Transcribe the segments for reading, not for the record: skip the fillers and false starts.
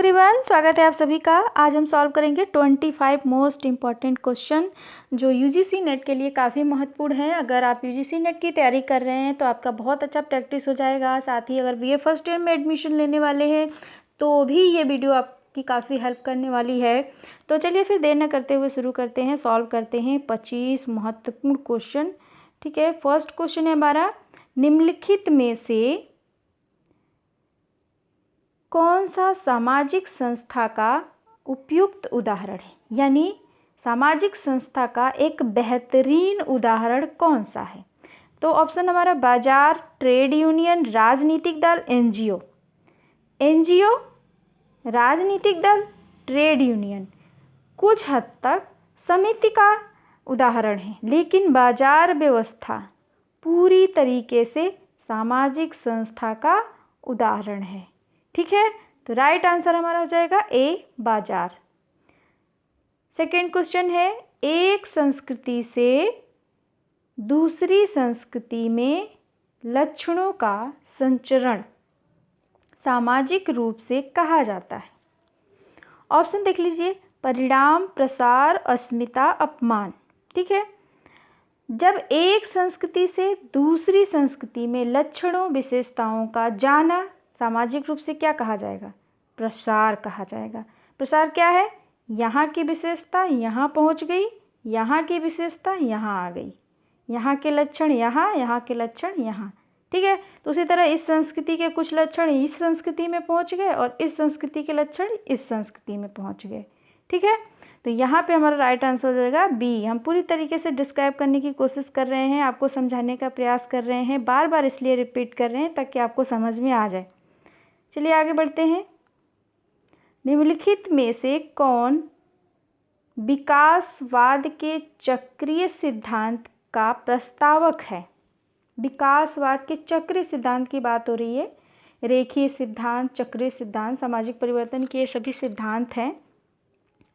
Everyone, स्वागत है आप सभी का। आज हम सॉल्व करेंगे 25 मोस्ट इम्पॉर्टेंट क्वेश्चन जो यूजीसी नेट के लिए काफ़ी महत्वपूर्ण है। अगर आप यूजीसी नेट की तैयारी कर रहे हैं तो आपका बहुत अच्छा प्रैक्टिस हो जाएगा। साथ ही अगर बीए फर्स्ट ईयर में एडमिशन लेने वाले हैं तो भी ये वीडियो आपकी काफ़ी हेल्प करने वाली है। तो चलिए फिर देर न करते हुए शुरू करते हैं, सॉल्व करते हैं 25 महत्वपूर्ण क्वेश्चन। ठीक है, फर्स्ट क्वेश्चन है हमारा, निम्नलिखित में से कौन सा सामाजिक संस्था का उपयुक्त उदाहरण है, यानी सामाजिक संस्था का एक बेहतरीन उदाहरण कौन सा है। तो ऑप्शन हमारा बाजार, ट्रेड यूनियन, राजनीतिक दल, एनजीओ। एनजीओ, राजनीतिक दल, ट्रेड यूनियन कुछ हद तक समिति का उदाहरण है, लेकिन बाजार व्यवस्था पूरी तरीके से सामाजिक संस्था का उदाहरण है। ठीक है, तो राइट आंसर हमारा हो जाएगा ए, बाजार। सेकेंड क्वेश्चन है, एक संस्कृति से दूसरी संस्कृति में लक्षणों का संचरण सामाजिक रूप से कहा जाता है। ऑप्शन देख लीजिए, परिणाम, प्रसार, अस्मिता, अपमान। ठीक है, जब एक संस्कृति से दूसरी संस्कृति में लक्षणों विशेषताओं का जाना सामाजिक रूप से क्या कहा जाएगा, प्रसार कहा जाएगा। प्रसार क्या है, यहाँ की विशेषता यहाँ पहुँच गई, यहाँ की विशेषता यहाँ आ गई, यहाँ के लक्षण यहाँ, यहाँ के लक्षण यहाँ। ठीक है, तो उसी तरह इस संस्कृति के कुछ लक्षण इस संस्कृति में पहुँच गए और इस संस्कृति के लक्षण इस संस्कृति में पहुँच गए। ठीक है, तो यहाँ पे हमारा राइट आंसर हो जाएगा बी। हम पूरी तरीके से डिस्क्राइब करने की कोशिश कर रहे हैं, आपको समझाने का प्रयास कर रहे हैं, बार बार इसलिए रिपीट कर रहे हैं ताकि आपको समझ में आ जाए। चलिए आगे बढ़ते हैं। निम्नलिखित में से कौन विकासवाद के चक्रीय सिद्धांत का प्रस्तावक है। विकासवाद के चक्रीय सिद्धांत की बात हो रही है। रेखीय सिद्धांत, चक्रीय सिद्धांत, सामाजिक परिवर्तन के सभी सिद्धांत हैं।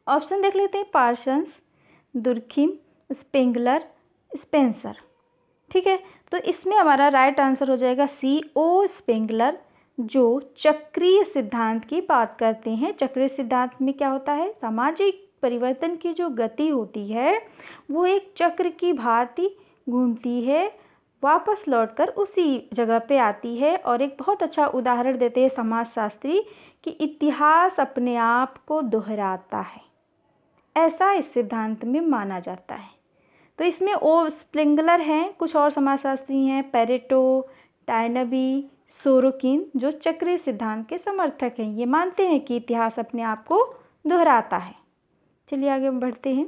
ऑप्शन देख लेते हैं, पार्सन्स, दुर्खिम, स्पेंगलर, स्पेंसर। ठीक है, तो इसमें हमारा राइट आंसर हो जाएगा सी, ओ स्पेंगलर, जो चक्रीय सिद्धांत की बात करते हैं। चक्रीय सिद्धांत में क्या होता है, सामाजिक परिवर्तन की जो गति होती है वो एक चक्र की भांति घूमती है, वापस लौटकर उसी जगह पे आती है। और एक बहुत अच्छा उदाहरण देते हैं समाजशास्त्री कि इतिहास अपने आप को दोहराता है, ऐसा इस सिद्धांत में माना जाता है। तो इसमें ओ स्प्रिंगलर हैं, कुछ और समाजशास्त्री हैं, पेरेटो, टायनबी, सोरोकिन, जो चक्रीय सिद्धांत के समर्थक हैं। ये मानते हैं कि इतिहास अपने आप को दोहराता है। चलिए आगे बढ़ते हैं।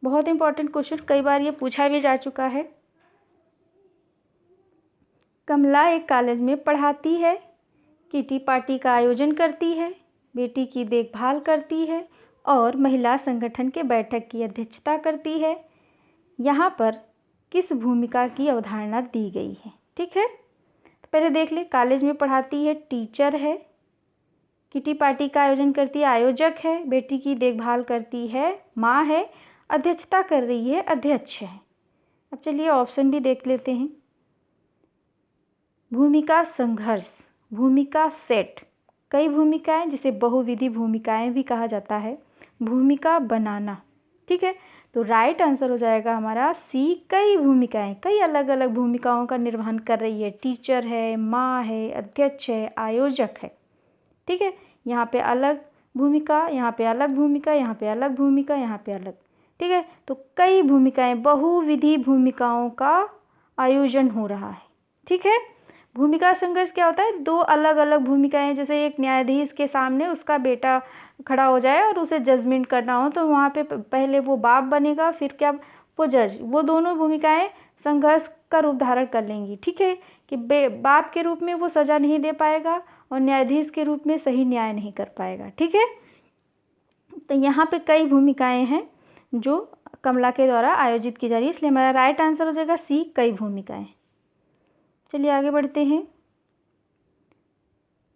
बहुत इंपॉर्टेंट क्वेश्चन, कई बार ये पूछा भी जा चुका है। कमला एक कॉलेज में पढ़ाती है, किटी पार्टी का आयोजन करती है, बेटी की देखभाल करती है और महिला संगठन के बैठक की अध्यक्षता करती है। यहाँ पर किस भूमिका की अवधारणा दी गई है। ठीक है, तो पहले देख ले, कॉलेज में पढ़ाती है, टीचर है, किटी पार्टी का आयोजन करती है, आयोजक है, बेटी की देखभाल करती है, माँ है, अध्यक्षता कर रही है, अध्यक्ष है। अब चलिए ऑप्शन भी देख लेते हैं। भूमिका संघर्ष, भूमिका सेट, कई भूमिकाएं जिसे बहुविधि भूमिकाएं भी कहा जाता है, भूमिका बनाना। ठीक है, तो राइट आंसर हो जाएगा हमारा सी, कई भूमिकाएं, कई अलग अलग भूमिकाओं का निर्वहन कर रही है। टीचर है, माँ है, अध्यक्ष है, आयोजक है। ठीक है, यहाँ पे अलग भूमिका, यहाँ पे अलग भूमिका, यहाँ पे अलग भूमिका, यहाँ पे अलग। ठीक है, तो कई भूमिकाएं, बहुविधि भूमिकाओं का आयोजन हो रहा है। ठीक है, भूमिका संघर्ष क्या होता है, दो अलग अलग भूमिकाएं, जैसे एक न्यायाधीश के सामने उसका बेटा खड़ा हो जाए और उसे जजमेंट करना हो, तो वहाँ पे पहले वो बाप बनेगा, फिर क्या वो जज। वो दोनों भूमिकाएं संघर्ष का रूप धारण कर लेंगी। ठीक है, कि बाप के रूप में वो सज़ा नहीं दे पाएगा और न्यायाधीश के रूप में सही न्याय नहीं कर पाएगा। ठीक है, तो यहाँ पे कई भूमिकाएं हैं जो कमला के द्वारा आयोजित की जा रही है, इसलिए हमारा राइट आंसर हो जाएगा सी, कई भूमिकाएं। चलिए आगे बढ़ते हैं।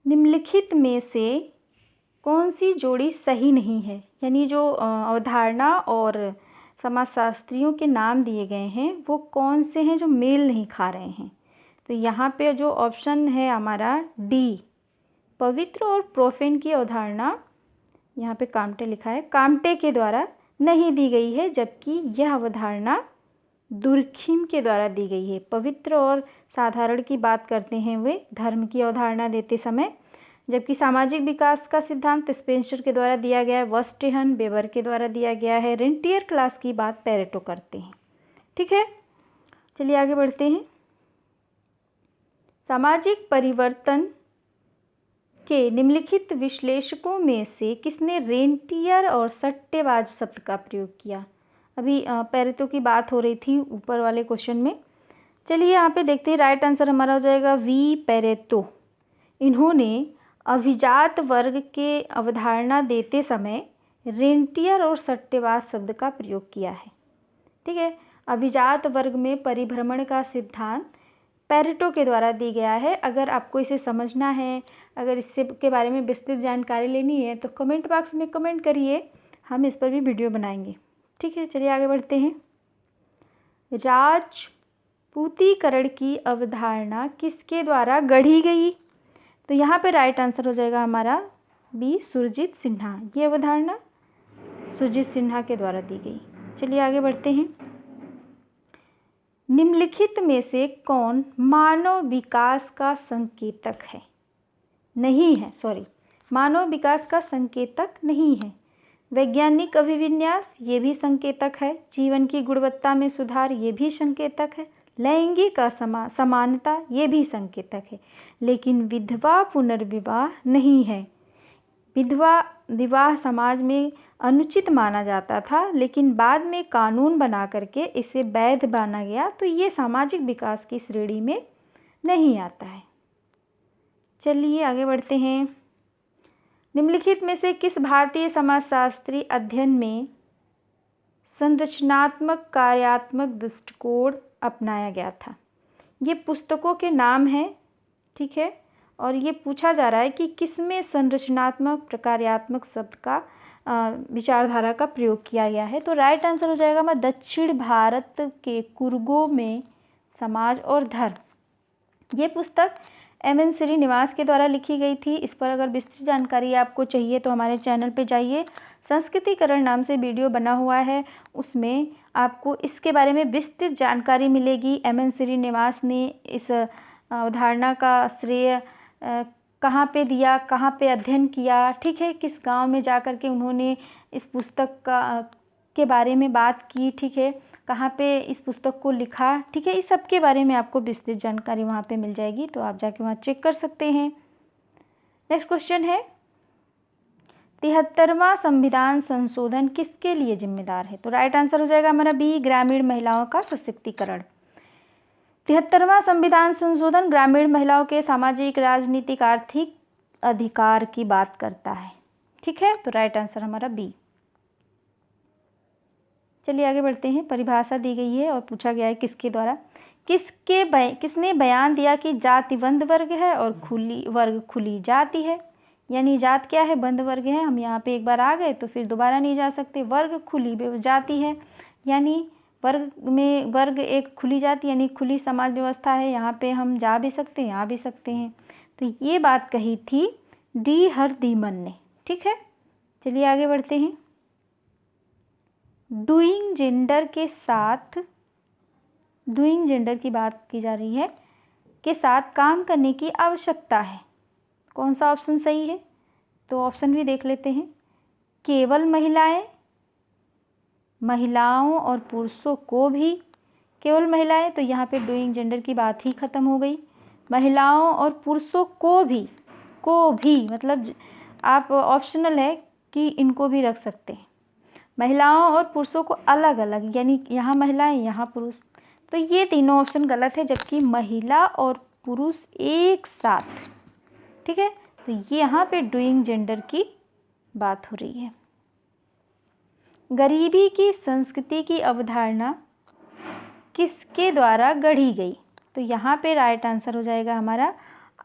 निम्नलिखित में से कौन सी जोड़ी सही नहीं है, यानी जो अवधारणा और समाजशास्त्रियों के नाम दिए गए हैं वो कौन से हैं जो मेल नहीं खा रहे हैं। तो यहाँ पे जो ऑप्शन है हमारा डी, पवित्र और प्रोफेन की अवधारणा, यहाँ पे काम्टे लिखा है, काम्टे के द्वारा नहीं दी गई है, जबकि यह अवधारणा दुर्खिम के द्वारा दी गई है। पवित्र और साधारण की बात करते हैं वे धर्म की अवधारणा देते समय, जबकि सामाजिक विकास का सिद्धांत स्पेंसर के द्वारा दिया गया है, वर्स्टेहन वेबर के द्वारा दिया गया है, रेंटियर क्लास की बात पेरेटो करते हैं। ठीक है, चलिए आगे बढ़ते हैं। सामाजिक परिवर्तन के निम्नलिखित विश्लेषकों में से किसने रेंटियर और सट्टेबाज शब्द का प्रयोग किया? अभी पेरेटो की बात हो रही थी ऊपर वाले क्वेश्चन में। चलिए यहाँ पे देखते हैं, राइट आंसर हमारा हो जाएगा वी पेरेटो। इन्होंने अभिजात वर्ग के अवधारणा देते समय रेंटियर और सट्टेबाज शब्द का प्रयोग किया है। ठीक है, अभिजात वर्ग में परिभ्रमण का सिद्धांत पेरेटो के द्वारा दी गया है। अगर आपको इसे समझना है, अगर इससे के बारे में विस्तृत जानकारी लेनी है तो कमेंट बॉक्स में कमेंट करिए, हम इस पर भी वीडियो बनाएंगे। ठीक है, चलिए आगे बढ़ते हैं। राजपूतीकरण की अवधारणा किसके द्वारा गढ़ी गई? तो यहाँ पे राइट आंसर हो जाएगा हमारा बी, सुरजीत सिन्हा। ये अवधारणा सुरजीत सिन्हा के द्वारा दी गई। चलिए आगे बढ़ते हैं। निम्नलिखित में से कौन मानव विकास का संकेतक है? नहीं है, सॉरी, मानव विकास का संकेतक नहीं है। वैज्ञानिक अभिविन्यास, ये भी संकेतक है। जीवन की गुणवत्ता में सुधार, ये भी संकेतक है। लैंगिक समानता, ये भी संकेतक है। लेकिन विधवा पुनर्विवाह नहीं है। विधवा विवाह समाज में अनुचित माना जाता था, लेकिन बाद में कानून बना करके इसे वैध माना गया, तो ये सामाजिक विकास की श्रेणी में नहीं आता है। चलिए आगे बढ़ते हैं। निम्नलिखित में से किस भारतीय समाजशास्त्री अध्ययन में संरचनात्मक कार्यात्मक दृष्टिकोण अपनाया गया था? ये पुस्तकों के नाम हैं, ठीक है, और ये पूछा जा रहा है कि किसमें संरचनात्मक प्रकार्यात्मक शब्द का विचारधारा का प्रयोग किया गया है। तो राइट आंसर हो जाएगा हमारा दक्षिण भारत के कुर्गों में समाज और धर्म। ये पुस्तक एम.एन. श्रीनिवास के द्वारा लिखी गई थी। इस पर अगर विस्तृत जानकारी आपको चाहिए तो हमारे चैनल पे जाइए, संस्कृतिकरण नाम से वीडियो बना हुआ है, उसमें आपको इसके बारे में विस्तृत जानकारी मिलेगी। एम.एन. श्रीनिवास ने इस अवधारणा का श्रेय कहाँ पे दिया, कहाँ पे अध्ययन किया, ठीक है, किस गांव में जा कर के उन्होंने इस पुस्तक के बारे में बात की, ठीक है, कहाँ पे इस पुस्तक को लिखा, ठीक है, इस सब के बारे में आपको विस्तृत जानकारी वहाँ पे मिल जाएगी, तो आप जाके वहाँ चेक कर सकते हैं। नेक्स्ट क्वेश्चन है, 73वां संविधान संशोधन किसके लिए जिम्मेदार है? तो राइट आंसर हो जाएगा हमारा बी, ग्रामीण महिलाओं का सशक्तिकरण। 73वां संविधान संशोधन ग्रामीण महिलाओं के सामाजिक, राजनीतिक, आर्थिक अधिकार की बात करता है। ठीक है, तो राइट आंसर हमारा बी। चलिए आगे बढ़ते हैं। परिभाषा दी गई है और पूछा गया है किसके द्वारा, किसने बयान दिया कि जाति बंद वर्ग है और खुली वर्ग खुली जाति है। यानी जात क्या है, बंद वर्ग है, हम यहाँ पे एक बार आ गए तो फिर दोबारा नहीं जा सकते। वर्ग खुली जाति है, यानी वर्ग एक खुली जाति यानी खुली समाज व्यवस्था है, यहाँ पे हम जा भी सकते हैं, आ भी सकते हैं। तो ये बात कही थी डी हरदीमन ने। ठीक है, चलिए आगे बढ़ते हैं। डूइंग जेंडर की बात की जा रही है, के साथ काम करने की आवश्यकता है। कौन सा ऑप्शन सही है? तो ऑप्शन भी देख लेते हैं। केवल महिलाओं और पुरुषों को भी, केवल महिलाएं, तो यहाँ पे डूइंग जेंडर की बात ही खत्म हो गई। महिलाओं और पुरुषों को भी मतलब आप ऑप्शनल है कि इनको भी रख सकते हैं। महिलाओं और पुरुषों को अलग अलग, यानी यहाँ महिलाएं यहाँ पुरुष, तो ये तीनों ऑप्शन गलत है, जबकि महिला और पुरुष एक साथ। ठीक है, तो ये यहाँ पे डूइंग जेंडर की बात हो रही है। गरीबी की संस्कृति की अवधारणा किसके द्वारा गढ़ी गई? तो यहाँ पे राइट आंसर हो जाएगा हमारा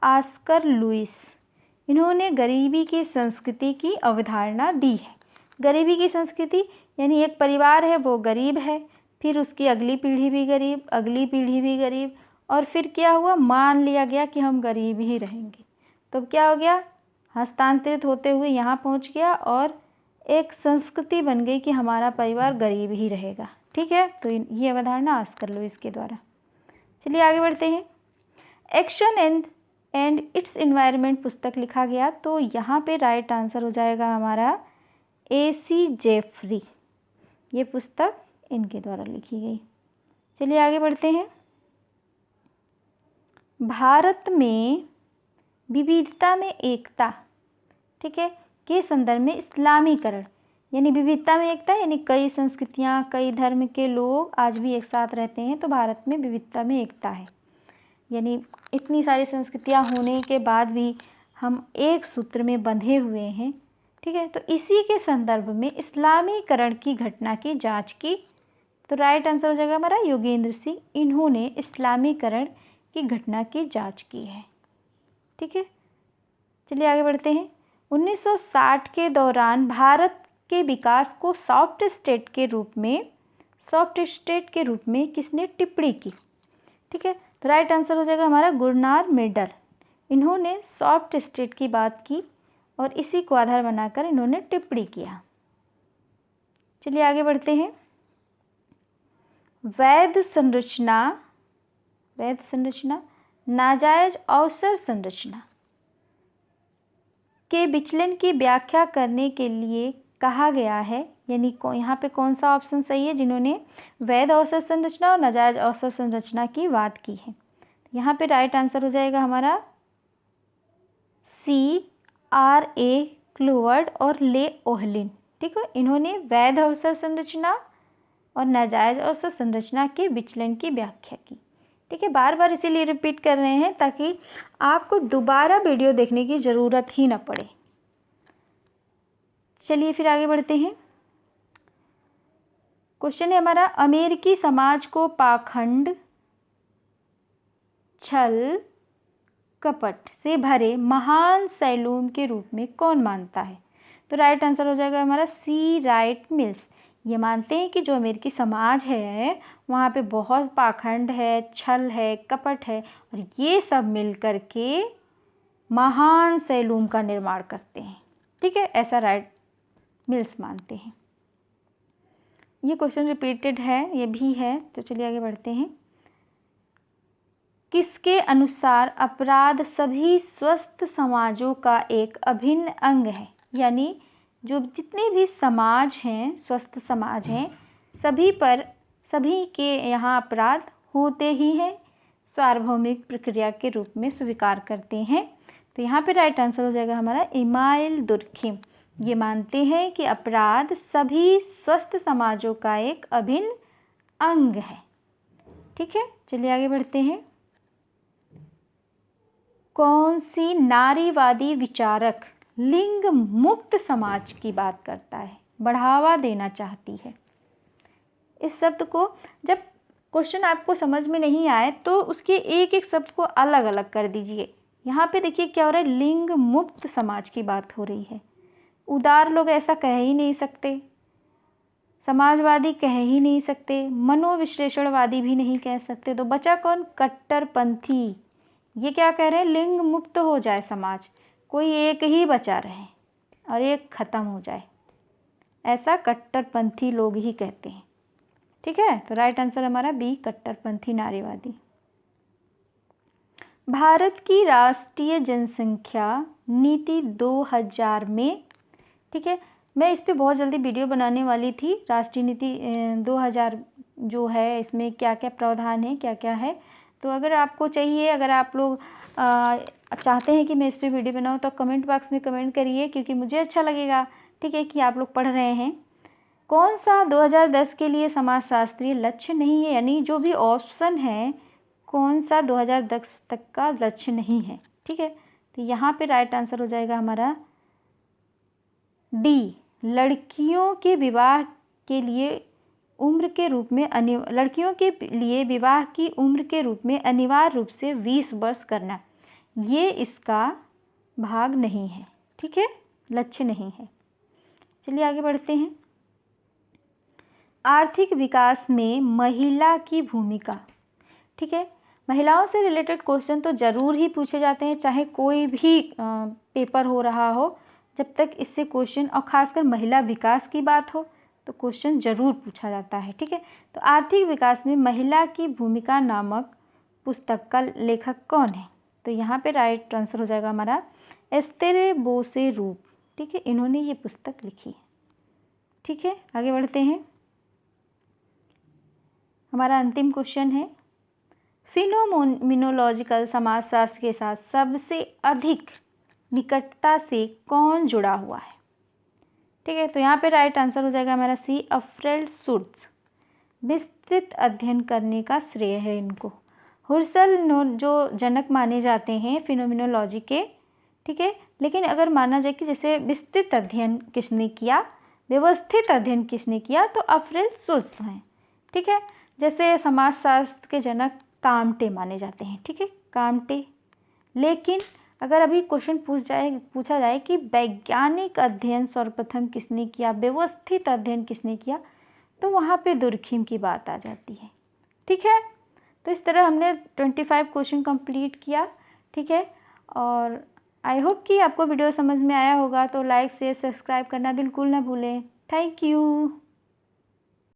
ऑस्कर लुईस। इन्होंने गरीबी की संस्कृति की अवधारणा दी है। गरीबी की संस्कृति यानी एक परिवार है वो गरीब है, फिर उसकी अगली पीढ़ी भी गरीब, अगली पीढ़ी भी गरीब, और फिर क्या हुआ, मान लिया गया कि हम गरीब ही रहेंगे। तो क्या हो गया, हस्तांतरित होते हुए यहाँ पहुँच गया और एक संस्कृति बन गई कि हमारा परिवार गरीब ही रहेगा। ठीक है, तो ये अवधारणा आज कर लो इसके द्वारा। चलिए आगे बढ़ते हैं। एक्शन एंड इट्स एनवायरनमेंट पुस्तक लिखा गया, तो यहाँ पे राइट आंसर हो जाएगा हमारा AC जेफरी। ये पुस्तक इनके द्वारा लिखी गई। चलिए आगे बढ़ते हैं। भारत में विविधता में एकता, ठीक है, के संदर्भ में इस्लामीकरण, यानी विविधता में एकता यानी कई संस्कृतियाँ, कई धर्म के लोग आज भी एक साथ रहते हैं, तो भारत में विविधता में एकता है। यानी इतनी सारी संस्कृतियाँ होने के बाद भी हम एक सूत्र में बंधे हुए हैं। ठीक है, तो इसी के संदर्भ में इस्लामीकरण की घटना की जांच की, तो राइट आंसर हो जाएगा हमारा योगेंद्र सिंह। इन्होंने इस्लामीकरण की घटना की जांच की है। ठीक है, चलिए आगे बढ़ते हैं। 1960 के दौरान भारत के विकास को सॉफ्ट स्टेट के रूप में किसने टिप्पणी की? ठीक है, तो राइट आंसर हो जाएगा हमारा गुरनार मेडल। इन्होंने सॉफ्ट स्टेट की बात की और इसी को आधार बनाकर इन्होंने टिप्पणी किया। चलिए आगे बढ़ते हैं। वैध संरचना, नाजायज अवसर संरचना के विचलन की व्याख्या करने के लिए कहा गया है, यानी यहाँ पे कौन सा ऑप्शन सही है जिन्होंने वैध अवसर संरचना और नाजायज अवसर संरचना की बात की है? यहाँ पे राइट आंसर हो जाएगा हमारा CRA क्लूवर्ड और ले ओहलिन। ठीक है, इन्होंने वैध अवसर संरचना और नाजायज अवसर संरचना के विचलन की व्याख्या की। ठीक है, बार बार इसीलिए रिपीट कर रहे हैं ताकि आपको दोबारा वीडियो देखने की ज़रूरत ही ना पड़े। चलिए फिर आगे बढ़ते हैं। क्वेश्चन है हमारा, अमेरिकी समाज को पाखंड, छल कपट से भरे महान सैलून के रूप में कौन मानता है? तो राइट आंसर हो जाएगा हमारा C राइट मिल्स। ये मानते हैं कि जो अमेरिकी समाज है वहाँ पे बहुत पाखंड है, छल है, कपट है और ये सब मिल कर के महान सैलून का निर्माण करते हैं। ठीक है, ऐसा राइट मिल्स मानते हैं। ये क्वेश्चन रिपीटेड है, ये भी है, तो चलिए आगे बढ़ते हैं। किसके अनुसार अपराध सभी स्वस्थ समाजों का एक अभिन्न अंग है? यानी जो जितने भी समाज हैं, स्वस्थ समाज हैं, सभी के यहाँ अपराध होते ही हैं, सार्वभौमिक प्रक्रिया के रूप में स्वीकार करते हैं। तो यहाँ पे राइट आंसर हो जाएगा हमारा इमाइल दुर्खिम। ये मानते हैं कि अपराध सभी स्वस्थ समाजों का एक अभिन्न अंग है। ठीक है, चलिए आगे बढ़ते हैं। कौन सी नारीवादी विचारक लिंग मुक्त समाज की बात करता है, बढ़ावा देना चाहती है? इस शब्द को जब क्वेश्चन आपको समझ में नहीं आए तो उसके एक एक शब्द को अलग अलग कर दीजिए। यहाँ पे देखिए क्या हो रहा है, लिंग मुक्त समाज की बात हो रही है। उदार लोग ऐसा कह ही नहीं सकते, समाजवादी कह ही नहीं सकते, मनोविश्लेषणवादी भी नहीं कह सकते, तो बचा कौन? कट्टरपंथी। ये क्या कह रहे हैं, लिंग मुक्त हो जाए समाज, कोई एक ही बचा रहे और एक ख़त्म हो जाए, ऐसा कट्टरपंथी लोग ही कहते हैं। ठीक है, तो राइट आंसर हमारा B कट्टरपंथी नारीवादी। भारत की राष्ट्रीय जनसंख्या नीति 2000 में, ठीक है, मैं इस पे बहुत जल्दी वीडियो बनाने वाली थी। राष्ट्रीय नीति 2000 जो है इसमें क्या क्या प्रावधान है, क्या क्या है, तो अगर आपको चाहिए, अगर आप लोग चाहते हैं कि मैं इस पर वीडियो बनाऊं तो कमेंट बॉक्स में कमेंट करिए, क्योंकि मुझे अच्छा लगेगा, ठीक है, कि आप लोग पढ़ रहे हैं। कौन सा 2010 के लिए समाजशास्त्रीय लक्ष्य नहीं है, यानी जो भी ऑप्शन है कौन सा 2010 तक का लक्ष्य नहीं है? ठीक है, तो यहाँ पे राइट आंसर हो जाएगा हमारा D, लड़कियों के विवाह के लिए उम्र के रूप में लड़कियों के लिए विवाह की उम्र के रूप में अनिवार्य रूप से 20 वर्ष करना, ये इसका भाग नहीं है। ठीक है, लक्ष्य नहीं है। चलिए आगे बढ़ते हैं। आर्थिक विकास में महिला की भूमिका, ठीक है, महिलाओं से रिलेटेड क्वेश्चन तो ज़रूर ही पूछे जाते हैं, चाहे कोई भी पेपर हो रहा हो, जब तक इससे क्वेश्चन और ख़ासकर महिला विकास की बात हो तो क्वेश्चन ज़रूर पूछा जाता है। ठीक है, तो आर्थिक विकास में महिला की भूमिका नामक पुस्तक का लेखक कौन है? तो यहाँ पे राइट आंसर हो जाएगा हमारा एस्तेर बोसेरूप। ठीक है, इन्होंने ये पुस्तक लिखी है। ठीक है, आगे बढ़ते हैं। हमारा अंतिम क्वेश्चन है, फिनोमिनोलॉजिकल समाजशास्त्र के साथ सबसे अधिक निकटता से कौन जुड़ा हुआ है? ठीक है, तो यहाँ पे राइट आंसर हो जाएगा हमारा सी, अल्फ्रेड शुट्ज़। विस्तृत अध्ययन करने का श्रेय है इनको। हुर्सल जो जनक माने जाते हैं फिनोमिनोलॉजी के। ठीक है, लेकिन अगर माना जाए कि जैसे विस्तृत अध्ययन किसने किया, व्यवस्थित अध्ययन किसने किया, तो अल्फ्रेड शुट्ज़ हैं। ठीक है, जैसे समाजशास्त्र के जनक काम्टे माने जाते हैं। ठीक है, काम्टे। लेकिन अगर अभी क्वेश्चन पूछा जाए कि वैज्ञानिक अध्ययन सर्वप्रथम किसने किया, व्यवस्थित अध्ययन किसने किया, तो वहाँ पे दुर्खिम की बात आ जाती है। ठीक है, तो इस तरह हमने 25 क्वेश्चन कंप्लीट किया। ठीक है, और आई होप कि आपको वीडियो समझ में आया होगा। तो लाइक शेयर सब्सक्राइब करना बिल्कुल ना भूलें। Thank you.